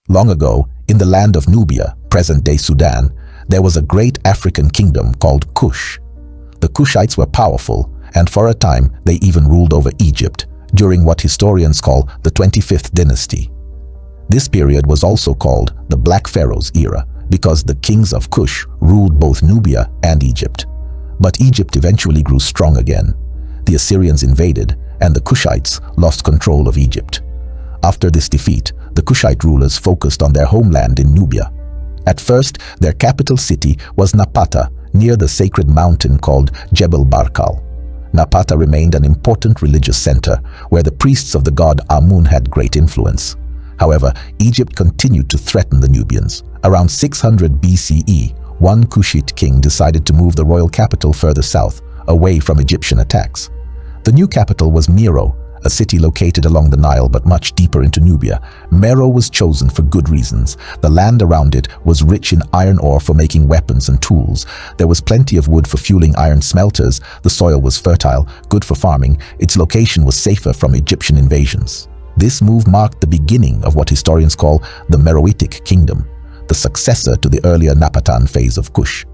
Long ago, in the land of Nubia, present-day Sudan, there was a great African kingdom called Kush. The Kushites were powerful, and for a time they even ruled over Egypt, during what historians call the 25th dynasty. This period was also called the Black Pharaohs era because the kings of Kush ruled both Nubia and Egypt. But Egypt eventually grew strong again. The Assyrians invaded, and the Kushites lost control of Egypt. After this defeat, the Kushite rulers focused on their homeland in Nubia. At first, their capital city was Napata, near the sacred mountain called Jebel Barkal. Napata remained an important religious center where the priests of the god Amun had great influence. However, Egypt continued to threaten the Nubians. Around 600 BCE, one Kushite king decided to move the royal capital further south, away from Egyptian attacks. The new capital was Meroe, a city located along the Nile but much deeper into Nubia. Meroe was chosen for good reasons. The land around it was rich in iron ore for making weapons and tools. There was plenty of wood for fueling iron smelters. The soil was fertile, good for farming. Its location was safer from Egyptian invasions. This move marked the beginning of what historians call the Meroitic Kingdom, the successor to the earlier Napatan phase of Kush.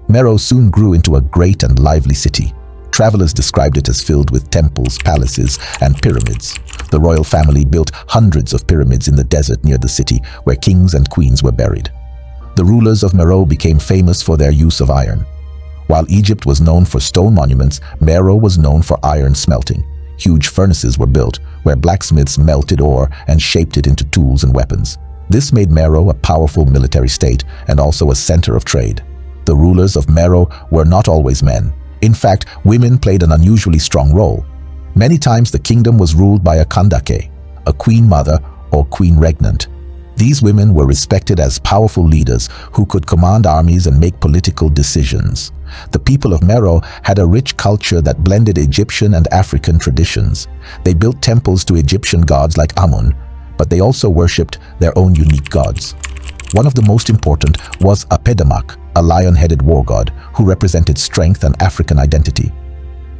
Meroe soon grew into a great and lively city. Travelers described it as filled with temples, palaces, and pyramids. The royal family built hundreds of pyramids in the desert near the city, where kings and queens were buried. The rulers of Meroe became famous for their use of iron. While Egypt was known for stone monuments, Meroe was known for iron smelting. Huge furnaces were built, where blacksmiths melted ore and shaped it into tools and weapons. This made Meroe a powerful military state and also a center of trade. The rulers of Meroe were not always men. In fact, women played an unusually strong role. Many times the kingdom was ruled by a kandake, a queen mother or queen regnant. These women were respected as powerful leaders who could command armies and make political decisions. The people of Meroe had a rich culture that blended Egyptian and African traditions. They built temples to Egyptian gods like Amun, but they also worshipped their own unique gods. One of the most important was Apedamak, a lion-headed war god who represented strength and African identity.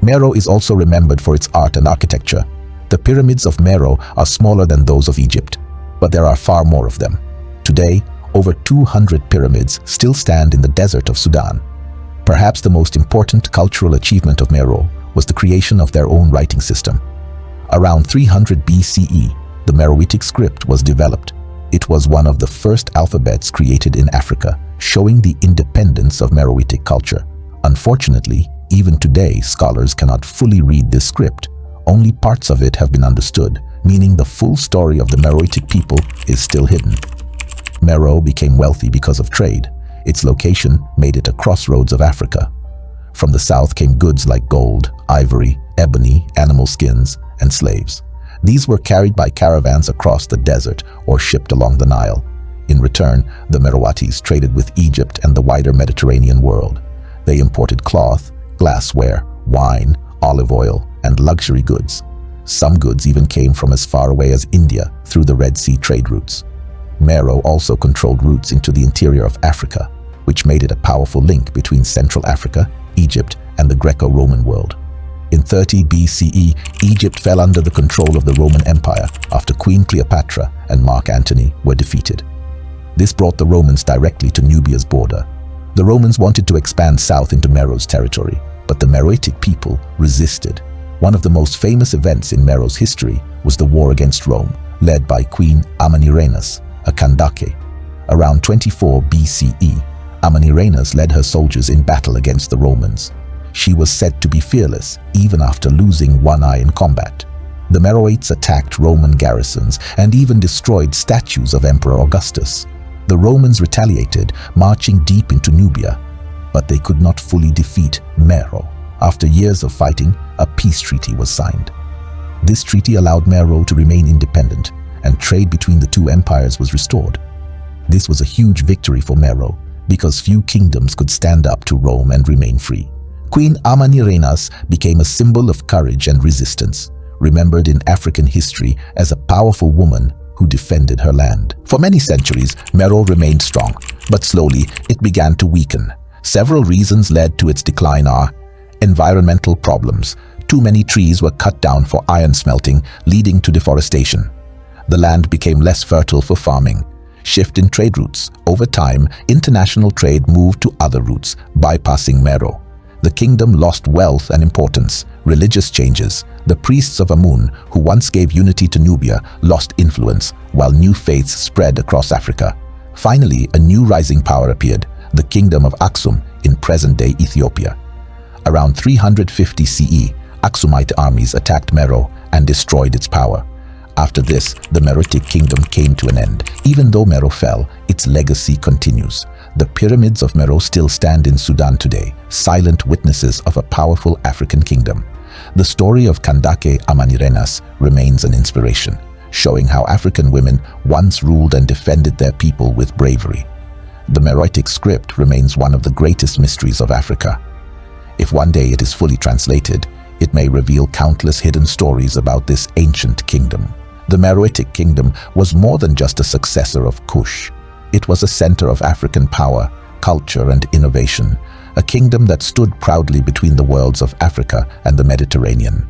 Meroe is also remembered for its art and architecture. The pyramids of Meroe are smaller than those of Egypt, but there are far more of them. Today, over 200 pyramids still stand in the desert of Sudan. Perhaps the most important cultural achievement of Meroe was the creation of their own writing system. Around 300 BCE, the Meroitic script was developed. It was one of the first alphabets created in Africa, showing the independence of Meroitic culture. Unfortunately, even today, scholars cannot fully read this script. Only parts of it have been understood, meaning the full story of the Meroitic people is still hidden. Meroe became wealthy because of trade. Its location made it a crossroads of Africa. From the south came goods like gold, ivory, ebony, animal skins, and slaves. These were carried by caravans across the desert or shipped along the Nile. In return, the Meroites traded with Egypt and the wider Mediterranean world. They imported cloth, glassware, wine, olive oil, and luxury goods. Some goods even came from as far away as India through the Red Sea trade routes. Meroe also controlled routes into the interior of Africa, which made it a powerful link between Central Africa, Egypt, and the Greco-Roman world. In 30 BCE, Egypt fell under the control of the Roman Empire after Queen Cleopatra and Mark Antony were defeated. This brought the Romans directly to Nubia's border. The Romans wanted to expand south into Meroe's territory, but the Meroitic people resisted. One of the most famous events in Meroe's history was the war against Rome, led by Queen Amanirenas, a Kandake. Around 24 BCE, Amanirenas led her soldiers in battle against the Romans. She was said to be fearless, even after losing one eye in combat. The Meroites attacked Roman garrisons and even destroyed statues of Emperor Augustus. The Romans retaliated, marching deep into Nubia, but they could not fully defeat Meroe. After years of fighting, a peace treaty was signed. This treaty allowed Meroe to remain independent, and trade between the two empires was restored. This was a huge victory for Meroe, because few kingdoms could stand up to Rome and remain free. Queen Amanirenas became a symbol of courage and resistance, remembered in African history as a powerful woman who defended her land. For many centuries, Meroe remained strong, but slowly it began to weaken. Several reasons led to its decline are environmental problems. Too many trees were cut down for iron smelting, leading to deforestation. The land became less fertile for farming. shift in trade routes. Over time, international trade moved to other routes, bypassing Meroe. The kingdom lost wealth and importance. Religious changes. The priests of Amun, who once gave unity to Nubia, lost influence, while new faiths spread across Africa. Finally, a new rising power appeared, the Kingdom of Aksum in present-day Ethiopia. Around 350 CE, Aksumite armies attacked Meroe and destroyed its power. After this, the Meroitic Kingdom came to an end. Even though Meroe fell, its legacy continues. The pyramids of Meroe still stand in Sudan today, silent witnesses of a powerful African kingdom. The story of Queen Amanirenas remains an inspiration, showing how African women once ruled and defended their people with bravery. The Meroitic script remains one of the greatest mysteries of Africa. If one day it is fully translated, it may reveal countless hidden stories about this ancient kingdom. The Meroitic Kingdom was more than just a successor of Kush. It was a center of African power, culture, and innovation, a kingdom that stood proudly between the worlds of Africa and the Mediterranean.